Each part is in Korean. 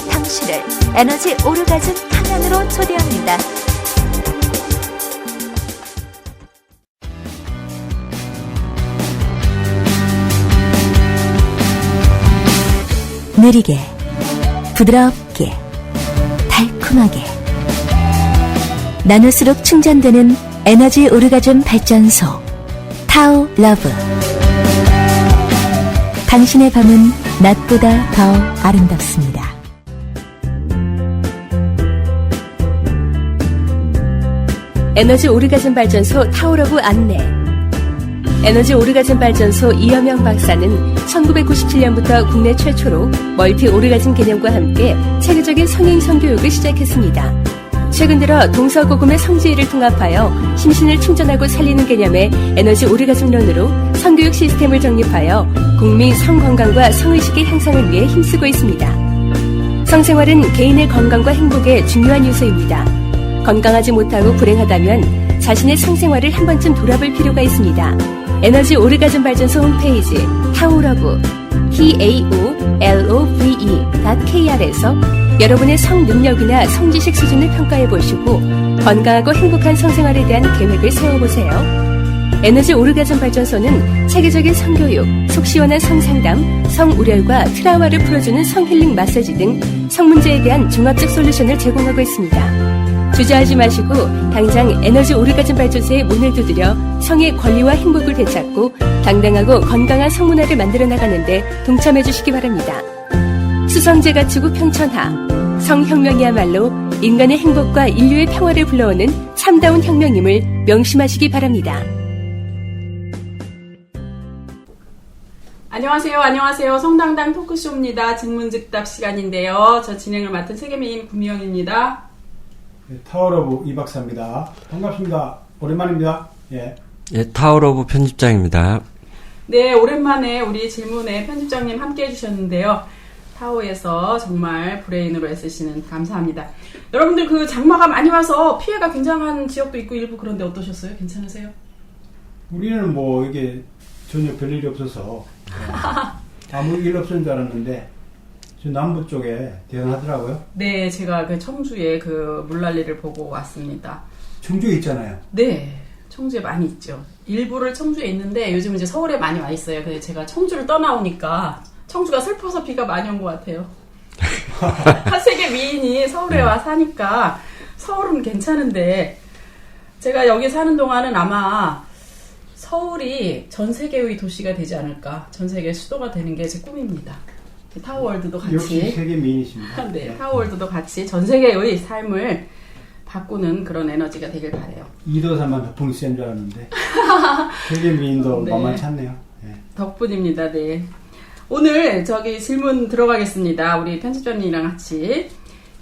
당신을 에너지 오르가즘 강연으로 초대합니다. 느리게, 부드럽게, 달콤하게 나눌수록 충전되는 에너지 오르가즘 발전소 타오 러브. 당신의 밤은 낮보다 더 아름답습니다. 에너지 오르가즘 발전소 타오러브 안내. 에너지 오르가즘 발전소 이여명 박사는 1997년부터 국내 최초로 멀티 오르가즘 개념과 함께 체계적인 성인 성교육을 시작했습니다. 최근 들어 동서고금의 성지위를 통합하여 심신을 충전하고 살리는 개념의 에너지 오르가즘론으로 성교육 시스템을 정립하여 국민 성건강과 성의식의 향상을 위해 힘쓰고 있습니다. 성생활은 개인의 건강과 행복의 중요한 요소입니다. 건강하지 못하고 불행하다면 자신의 성생활을 한 번쯤 돌아볼 필요가 있습니다. 에너지 오르가즘 발전소 홈페이지 타오러브 taolove.kr에서 여러분의 성 능력이나 성지식 수준을 평가해 보시고 건강하고 행복한 성생활에 대한 계획을 세워보세요. 에너지 오르가즘 발전소는 체계적인 성교육, 속 시원한 성상담, 성우렬과 트라우마를 풀어주는 성힐링 마사지 등 성문제에 대한 종합적 솔루션을 제공하고 있습니다. 주저하지 마시고 당장 에너지 오르가즘 발전소에 문을 두드려 성의 권리와 행복을 되찾고 당당하고 건강한 성문화를 만들어 나가는데 동참해 주시기 바랍니다. 수성제 갖추고 평천하, 성혁명이야말로 인간의 행복과 인류의 평화를 불러오는 참다운 혁명임을 명심하시기 바랍니다. 안녕하세요. 성당당 토크쇼입니다. 질문즉답 시간인데요. 저 진행을 맡은 세계미인 구미영입니다. 네, 타워러브 이 박사입니다. 반갑습니다. 오랜만입니다. 예, 타워러브 편집장입니다. 네, 오랜만에 우리 질문에 편집장님 함께 해주셨는데요. 타오에서 정말 브레인으로 애쓰시는 감사합니다. 여러분들 그 장마가 많이 와서 피해가 굉장한 지역도 있고 일부 그런데 어떠셨어요? 괜찮으세요? 우리는 뭐 이게 전혀 별일이 없어서 아무 일 없었는 줄 알았는데 저 남부 쪽에 대단하더라고요. 네, 제가 그 청주에 그 물난리를 보고 왔습니다. 청주에 있잖아요. 네, 청주에 많이 있죠. 일부를 청주에 있는데 요즘 이제 서울에 많이 와 있어요. 근데 제가 청주를 떠나오니까 청주가 슬퍼서 비가 많이 온 것 같아요. 한 세계 미인이 서울에 와 사니까 서울은 괜찮은데 제가 여기 사는 동안은 아마 서울이 전 세계의 도시가 되지 않을까, 전 세계 수도가 되는 게 제 꿈입니다. 타워월드도 같이, 역시 세계 미인이십니다. 네, 타워월드도 같이 전 세계의 삶을 바꾸는 그런 에너지가 되길 바래요. 이도사만 덕분이 센 줄 알았는데 세계 미인도 네. 만만치 않네요. 네. 덕분입니다. 네. 오늘 저기 질문 들어가겠습니다. 우리 편집자님이랑 같이.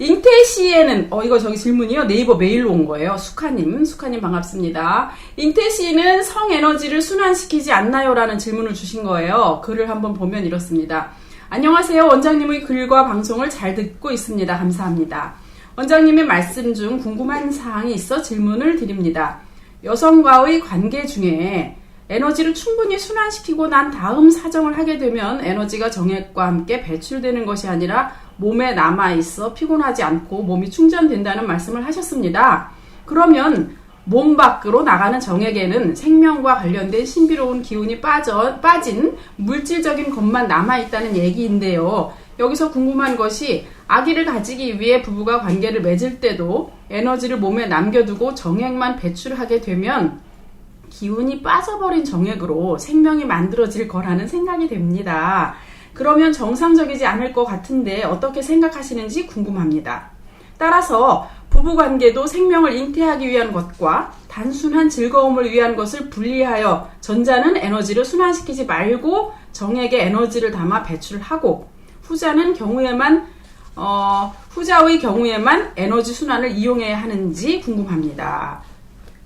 잉태시에는 이거 저기 질문이요. 네이버 메일로 온 거예요. 수카님 반갑습니다. 잉태시는 성에너지를 순환시키지 않나요? 라는 질문을 주신 거예요. 글을 한번 보면 이렇습니다. 안녕하세요. 원장님의 글과 방송을 잘 듣고 있습니다. 감사합니다. 원장님의 말씀 중 궁금한 사항이 있어 질문을 드립니다. 여성과의 관계 중에 에너지를 충분히 순환시키고 난 다음 사정을 하게 되면 에너지가 정액과 함께 배출되는 것이 아니라 몸에 남아있어 피곤하지 않고 몸이 충전된다는 말씀을 하셨습니다. 그러면 몸 밖으로 나가는 정액에는 생명과 관련된 신비로운 기운이 빠진 물질적인 것만 남아있다는 얘기인데요. 여기서 궁금한 것이 아기를 가지기 위해 부부가 관계를 맺을 때도 에너지를 몸에 남겨두고 정액만 배출하게 되면 기운이 빠져버린 정액으로 생명이 만들어질 거라는 생각이 됩니다. 그러면 정상적이지 않을 것 같은데 어떻게 생각하시는지 궁금합니다. 따라서 부부관계도 생명을 잉태하기 위한 것과 단순한 즐거움을 위한 것을 분리하여 전자는 에너지를 순환시키지 말고 정액에 에너지를 담아 배출하고 후자의 경우에만 에너지 순환을 이용해야 하는지 궁금합니다.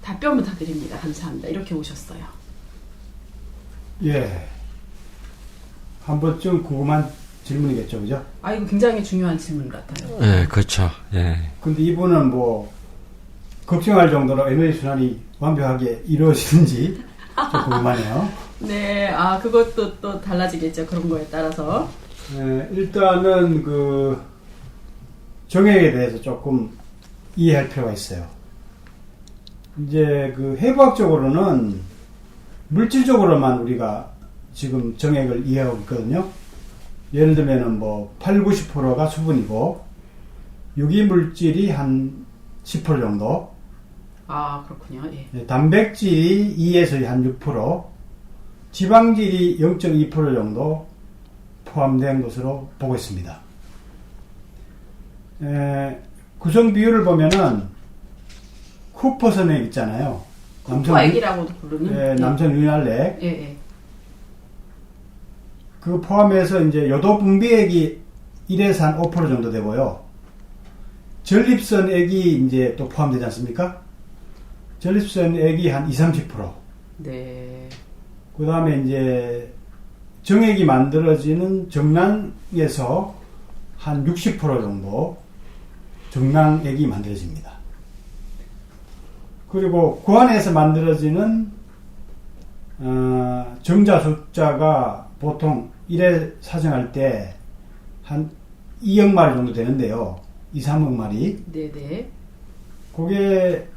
답변 부탁드립니다. 감사합니다. 이렇게 오셨어요. 예. 한 번쯤 궁금한 질문이겠죠, 그죠? 아, 이거 굉장히 중요한 질문 같아요. 예, 그렇죠. 예. 근데 이분은 뭐 걱정할 정도로 에너지 순환이 완벽하게 이루어지는지 좀 궁금하네요. 네, 아, 그것도 또 달라지겠죠. 그런 거에 따라서. 일단은 그 정액에 대해서 조금 이해할 필요가 있어요. 이제 그 해부학적으로는 물질적으로만 우리가 지금 정액을 이해하고 있거든요. 예를 들면은 뭐 8, 90%가 수분이고 유기물질이 한 10% 정도, 아, 그렇군요. 예. 단백질이 2에서 한 6%, 지방질이 0.2% 정도 포함된 것으로 보고 있습니다. 구성 비율을 보면은 쿠퍼선액 있잖아요. 쿠퍼액이라고도 부르는. 남성 유난액. 예, 예. 그 포함해서 이제 요도 분비액이 1에서 한 5% 정도 되고요. 전립선액이 이제 또 포함되지 않습니까? 전립선액이 한 20, 30%. 네. 그 다음에 이제 정액이 만들어지는 정낭에서 한 60% 정도 정낭액이 만들어집니다. 그리고 그 안에서 만들어지는 정자 숫자가 보통 1회 사정할 때 한 2억 마리 정도 되는데요. 2, 3억 마리. 네네. 그게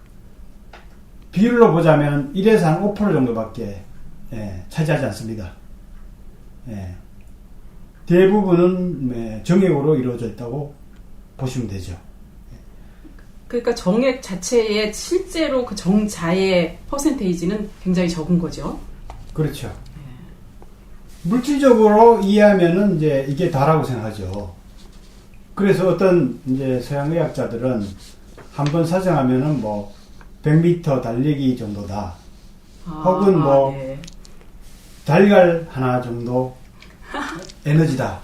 비율로 보자면 1에서 한 5% 정도밖에 차지하지 않습니다. 대부분은 정액으로 이루어져 있다고 보시면 되죠. 그러니까 정액 자체의 실제로 그 정자의 퍼센테이지는 굉장히 적은 거죠. 그렇죠. 물질적으로 이해하면은 이제 이게 다라고 생각하죠. 그래서 어떤 이제 서양의학자들은 한번 사정하면은 뭐 100m 달리기 정도다. 혹은 뭐 네. 달걀 하나 정도 에너지다.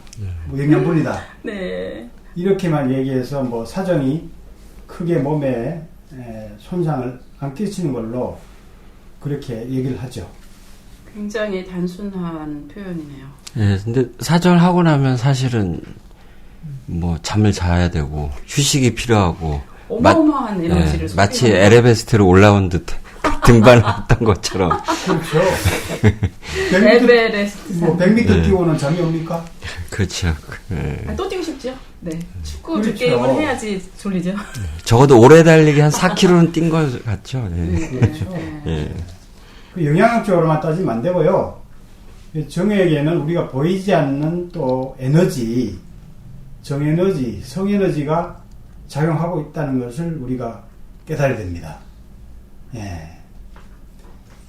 뭐 영양분이다. 네. 이렇게만 얘기해서 뭐 사정이 크게 몸에 손상을 안 끼치는 걸로 그렇게 얘기를 하죠. 굉장히 단순한 표현이네요. 예, 근데 사정하고 나면 사실은 뭐 잠을 자야 되고 휴식이 필요하고 어마어마한 에너지를 마치 에베레스트로 올라온 듯 등반을 했던 것처럼. 그렇죠. 에베레스트 산. 뭐 100m 뛰고는 잠이 옵니까? 그렇죠. 예. 또 뛰고 싶죠? 네. 축구 그렇죠. 게임을 해야지 졸리죠. 적어도 오래 달리기 한 4km는 뛴 것 같죠. 예. 그렇죠. 예. 그 영양학적으로만 따지면 안 되고요. 정액에는 우리가 보이지 않는 또 에너지, 정에너지, 성에너지가 작용하고 있다는 것을 우리가 깨달아야 됩니다. 예.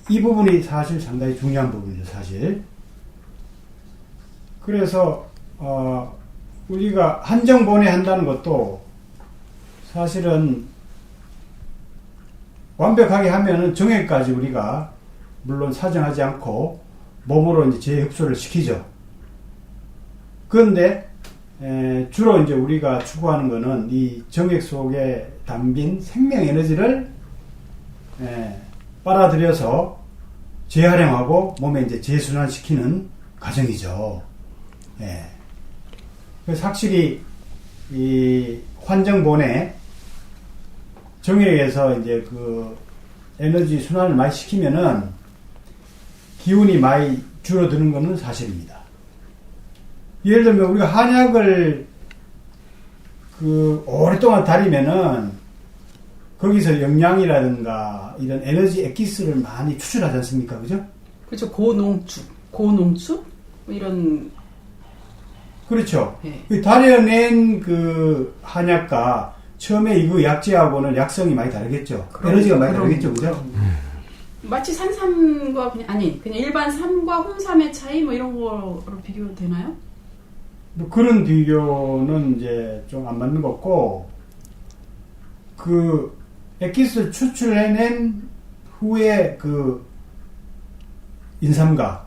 이 부분이 사실 상당히 중요한 부분이죠, 사실. 그래서, 우리가 한정본에 한다는 것도 사실은 완벽하게 하면은 정액까지 우리가 물론 사정하지 않고 몸으로 이제 재흡수를 시키죠. 그런데 주로 이제 우리가 추구하는 것은 이 정액 속에 담긴 생명 에너지를 빨아들여서 재활용하고 몸에 이제 재순환시키는 과정이죠. 그래서 확실히 이 환정본에 정액에서 이제 그 에너지 순환을 많이 시키면은 기운이 많이 줄어드는 것은 사실입니다. 예를 들면 우리가 한약을 그 오랫동안 다리면은 거기서 영양이라든가 이런 에너지 엑기스를 많이 추출하지 않습니까? 그죠? 그렇죠. 고농축? 뭐 이런. 그렇죠. 네. 다려낸 그 한약과 처음에 이거 약재하고는 약성이 많이 다르겠죠. 에너지가 많이 다르겠죠. 그죠? 마치 산삼과 그냥 일반 삼과 홍삼의 차이 뭐 이런 거로 비교도 되나요? 뭐 그런 비교는 이제 좀 안 맞는 것 같고, 그 엑기스를 추출해낸 후에 그 인삼과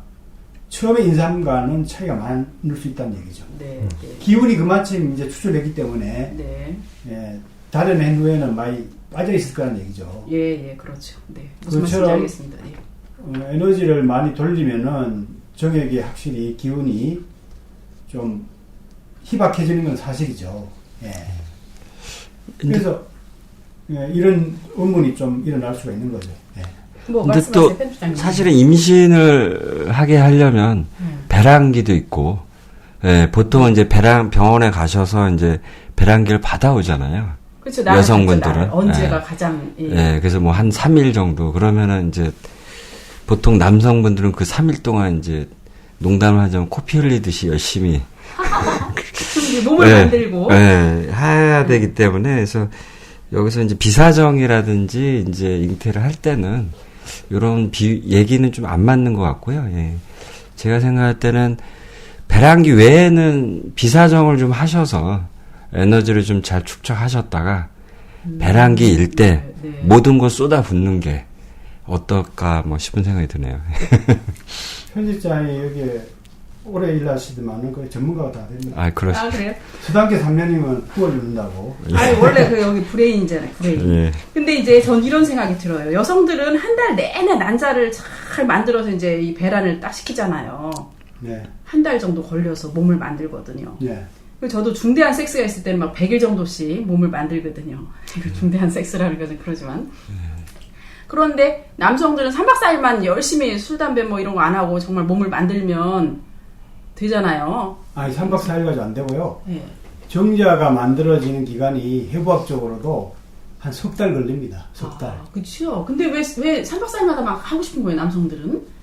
처음에 인삼과는 차이가 많을 수 있다는 얘기죠. 네. 기운이 그만큼 이제 추출됐기 때문에 네. 다려낸 후에는 많이 빠져 있을 거라는 얘기죠. 예, 그렇죠. 네. 무슨 말씀인지 그처럼 알겠습니다. 예. 에너지를 많이 돌리면은 정액이 확실히 기운이 좀 희박해지는 건 사실이죠. 예. 그래서 예, 이런 의문이 좀 일어날 수가 있는 거죠. 예. 뭐 근데 말씀하세요, 또 편집장님. 사실은 임신을 하게 하려면 배란기도 있고, 예, 보통은 이제 병원에 가셔서 이제 배란기를 받아오잖아요. 그렇죠. 나는 여성분들은. 그렇죠. 언제가 예. 가장 예, 그래서 뭐 한 3일 정도 그러면은 이제 보통 남성분들은 그 3일 동안 이제 농담을 하자면 코피 흘리듯이 열심히 몸을 만들고 예, 해야 되기 때문에 그래서 여기서 이제 비사정이라든지 이제 잉태를 할 때는 이런 얘기는 좀 안 맞는 것 같고요. 예. 제가 생각할 때는 배란기 외에는 비사정을 좀 하셔서 에너지를 좀 잘 축적하셨다가 배란기일 때 네. 모든 걸 쏟아붓는 게 어떨까 뭐 싶은 생각이 드네요. 편집장이 여기에 오래 일하시더만은 그 전문가가 다 됩니다. 아, 그렇습니다. 아 그래요? 수단계 3년이면 후원 준다고. 아니 원래 그 여기 브레인이잖아요. 브레인. 예. 근데 이제 전 이런 생각이 들어요. 여성들은 한 달 내내 난자를 잘 만들어서 이제 이 배란을 딱 시키잖아요. 네. 한 달 정도 걸려서 몸을 만들거든요. 네. 그리고 저도 중대한 섹스가 있을 때는 막 100일 정도씩 몸을 만들거든요. 중대한 섹스라는 것은 그러지만. 그런데 남성들은 3박 4일만 열심히 술, 담배 뭐 이런 거 안 하고 정말 몸을 만들면 되잖아요. 아니 3박 4일 가지고 안 되고요. 예. 정자가 만들어지는 기간이 해부학적으로도 한 석 달 걸립니다. 석 달. 그렇죠. 근데 왜 3박 4일마다 막 하고 싶은 거예요, 남성들은?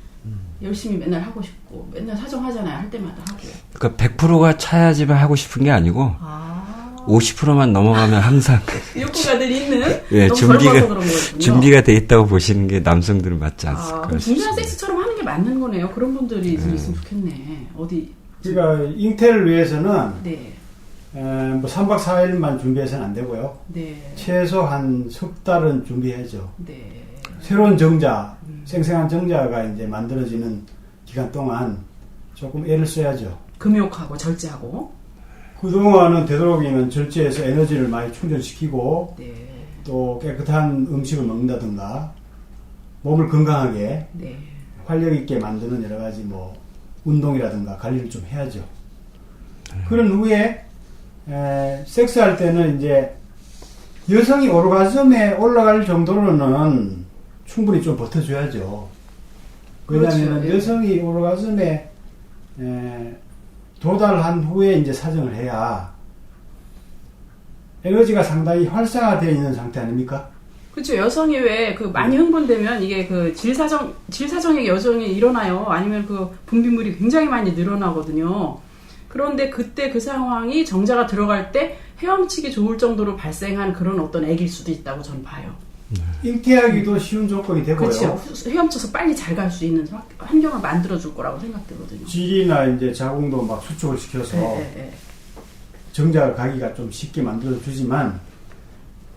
열심히 맨날 하고 싶고 맨날 사정하잖아요. 할 때마다 하고. 그러니까 100%가 차야지만 하고 싶은 게 아니고 50%만 넘어가면 항상 욕구가 늘 있는 예, 너무 젊어서 그런 거거든요. 준비가 돼 있다고 보시는 게 남성들은 맞지 않을까 그럼 중대한 싶습니다. 섹스처럼 하는 게 맞는 거네요. 그런 분들이 좀 있으면 좋겠네. 어디? 그러니까 잉태를 위해서는 네, 뭐 3박 4일만 준비해서는 안 되고요. 네, 최소 한 석 달은 준비해야죠. 네. 새로운 정자, 생생한 정자가 이제 만들어지는 기간 동안 조금 애를 써야죠. 금욕하고 절제하고. 그동안은 되도록이면 절제해서 에너지를 많이 충전시키고 네, 또 깨끗한 음식을 먹는다든가 몸을 건강하게 네. 활력 있게 만드는 여러 가지 뭐 운동이라든가 관리를 좀 해야죠. 그런 후에 섹스할 때는 이제 여성이 오르가즘에 올라갈 정도로는 충분히 좀 버텨줘야죠. 왜냐하면 그렇죠. 여성이 오르가즘에 도달한 후에 이제 사정을 해야 에너지가 상당히 활성화되어 있는 상태 아닙니까? 그렇죠. 여성이 왜 그 많이 흥분되면 이게 그 질사정의 여성이 일어나요. 아니면 그 분비물이 굉장히 많이 늘어나거든요. 그런데 그때 그 상황이 정자가 들어갈 때 헤엄치기 좋을 정도로 발생한 그런 어떤 액일 수도 있다고 저는 봐요. 잉태하기도 쉬운 조건이 되고요. 그렇죠. 헤엄쳐서 빨리 잘 갈 수 있는 환경을 만들어줄 거라고 생각되거든요. 질이나 이제 자궁도 막 수축을 시켜서 네. 정자가 가기가 좀 쉽게 만들어 주지만,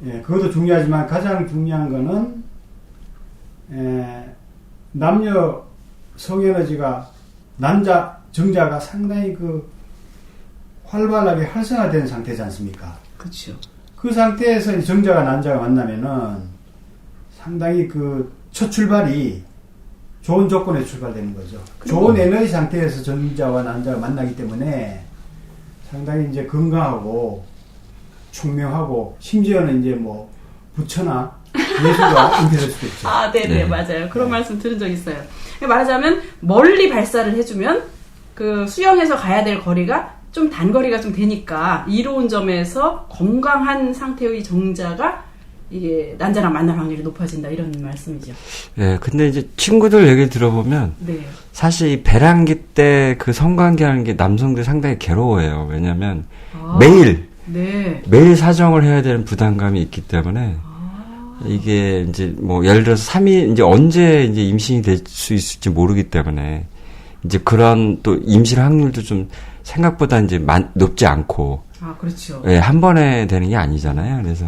그것도 중요하지만 가장 중요한 거는 남녀 성에너지가 정자가 상당히 그 활발하게 활성화된 상태지 않습니까? 그렇죠. 그 상태에서 정자가 난자가 만나면은 상당히 그 첫 출발이 좋은 조건에 출발되는 거죠. 좋은 에너지 상태에서 정자와 난자가 만나기 때문에 상당히 이제 건강하고 총명하고 심지어는 이제 뭐 부처나 예수가 잉태될 수도 있죠. 아, 네네, 맞아요. 그런 말씀 들은 적 있어요. 말하자면 멀리 발사를 해주면 그 수영해서 가야 될 거리가 좀 단거리가 좀 되니까 이로운 점에서 건강한 상태의 정자가 이게 난자랑 만날 확률이 높아진다 이런 말씀이죠. 예, 근데 이제 친구들 얘기 들어보면 네. 사실 이 배란기 때 그 성관계하는 게 남성들이 상당히 괴로워해요. 왜냐면 매일 사정을 해야 되는 부담감이 있기 때문에 이게 이제 뭐 예를 들어서 3일 이제 언제 이제 임신이 될 수 있을지 모르기 때문에 이제 그런 또 임신 확률도 좀 생각보다 이제 높지 않고 그렇죠. 예, 한 번에 되는 게 아니잖아요. 그래서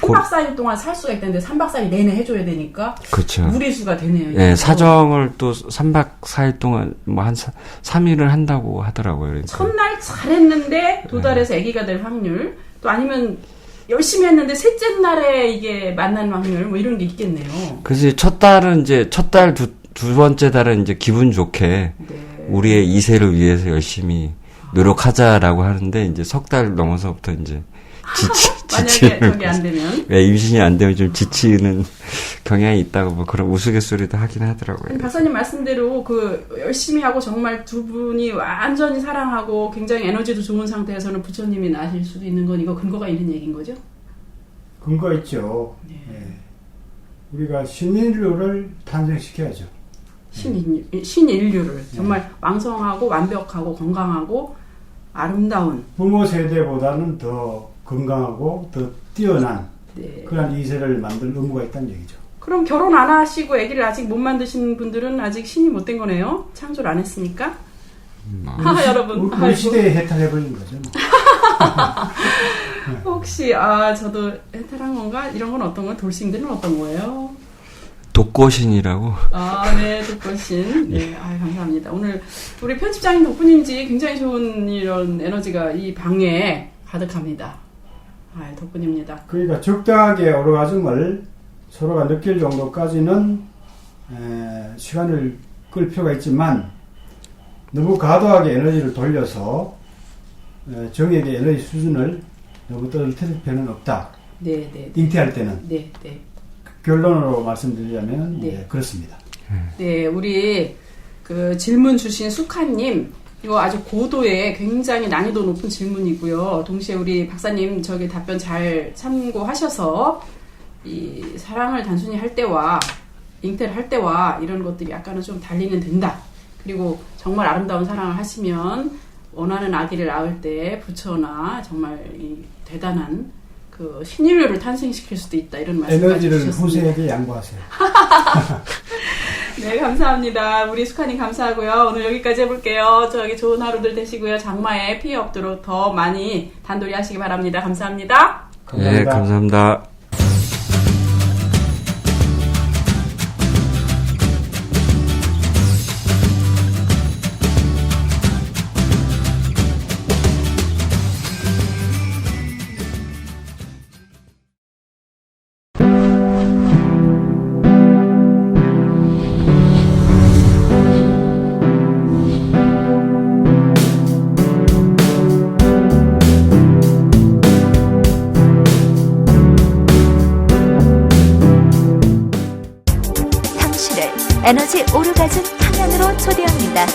3박 4일 동안 살 수가 있다는데 3박 4일 내내 해줘야 되니까 그렇죠. 무리수가 되네요. 예, 사정을 또 3박 4일 동안 뭐 한 3일을 한다고 하더라고요. 그러니까. 첫날 잘했는데 도달해서 아기가 될 확률 또 아니면 열심히 했는데 셋째 날에 이게 만나는 확률 뭐 이런 게 있겠네요. 그래서 첫 달은 이제 첫 달 두 번째 달은 이제 기분 좋게 네. 우리의 이세를 위해서 열심히 노력하자라고 하는데 이제 석 달 넘어서부터 이제 만약에 지치는 저게 안 되면 왜 임신이 안 되면 좀 지치는 경향이 있다고 뭐 그런 우스갯소리도 하긴 하더라고요. 박사님 말씀대로 그 열심히 하고 정말 두 분이 완전히 사랑하고 굉장히 에너지도 좋은 상태에서는 부처님이 나실 수도 있는 건 이거 근거가 있는 얘기인 거죠? 근거 있죠. 네. 예. 우리가 신인류를 탄생시켜야죠. 신인류를 정말 왕성하고 완벽하고 건강하고 아름다운 부모 세대보다는 더 건강하고 더 뛰어난 네. 그런 이세를 만들 의무가 있다는 얘기죠. 그럼 결혼 안 하시고 아기를 아직 못 만드신 분들은 아직 신이 못 된 거네요? 창조를 안 했으니까? 여러분. 우리 아이고. 시대에 해탈해버린 거죠. 뭐. 혹시 저도 해탈한 건가? 이런 건 어떤 거예요? 돌싱들은 어떤 거예요? 독거신이라고. 네, 독거신. 네, 감사합니다. 오늘 우리 편집장님 덕분인지 굉장히 좋은 이런 에너지가 이 방에 가득합니다. 덕분입니다. 그러니까 적당하게 오르가즘을 서로가 느낄 정도까지는 시간을 끌 필요가 있지만 너무 과도하게 에너지를 돌려서 정액의 에너지 수준을 너무 떨어뜨릴 필요는 없다. 네. 잉태할 때는. 네. 결론으로 말씀드리자면 네. 그렇습니다. 네, 우리 그 질문 주신 수카님, 이거 아주 고도의 굉장히 난이도 높은 질문이고요. 동시에 우리 박사님 저기 답변 잘 참고하셔서 이 사랑을 단순히 할 때와 잉태를 할 때와 이런 것들이 약간은 좀 달리는 된다. 그리고 정말 아름다운 사랑을 하시면 원하는 아기를 낳을 때 부처나 정말 이 대단한 그 신인류를 탄생시킬 수도 있다. 이런 말씀까지 에너지를 주셨습니다. 후세에게 양보하세요. 네, 감사합니다. 우리 수카님 감사하고요. 오늘 여기까지 해볼게요. 저기 좋은 하루들 되시고요. 장마에 피해 없도록 더 많이 단돌이 하시기 바랍니다. 감사합니다. 네, 감사합니다. 당신을 에너지 오르가즘 방향으로 초대합니다.